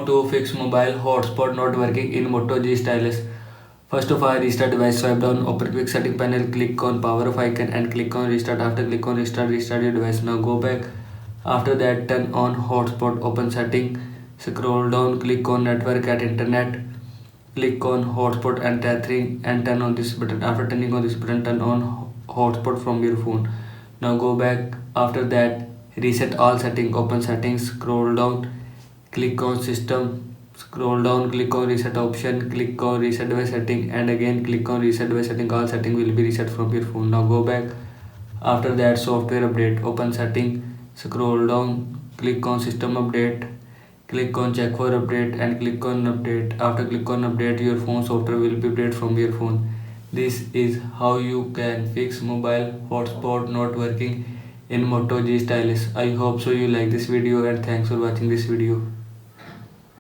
to fix mobile hotspot not working in Moto G Stylus. First of all, restart device, swipe down, open quick setting panel, click on power off icon and click on restart. After click on restart, restart your device. Now go back. After that, turn on hotspot, open setting, scroll down, click on network at internet, click on hotspot and tethering and turn on this button. After turning on this button, turn on hotspot from your phone. Now go back. After that, reset all settings, open settings, scroll down, click on system, scroll down, click on reset option, click on reset device setting and again click on reset device setting. All setting will be reset from your phone. Now go back. After that, software update, open setting, scroll down, click on system update, click on check for update and click on update. After click on update, your phone software will be updated from your phone. This is how you can fix mobile hotspot not working in Moto G Stylus. I hope so you like this video and thanks for watching this video.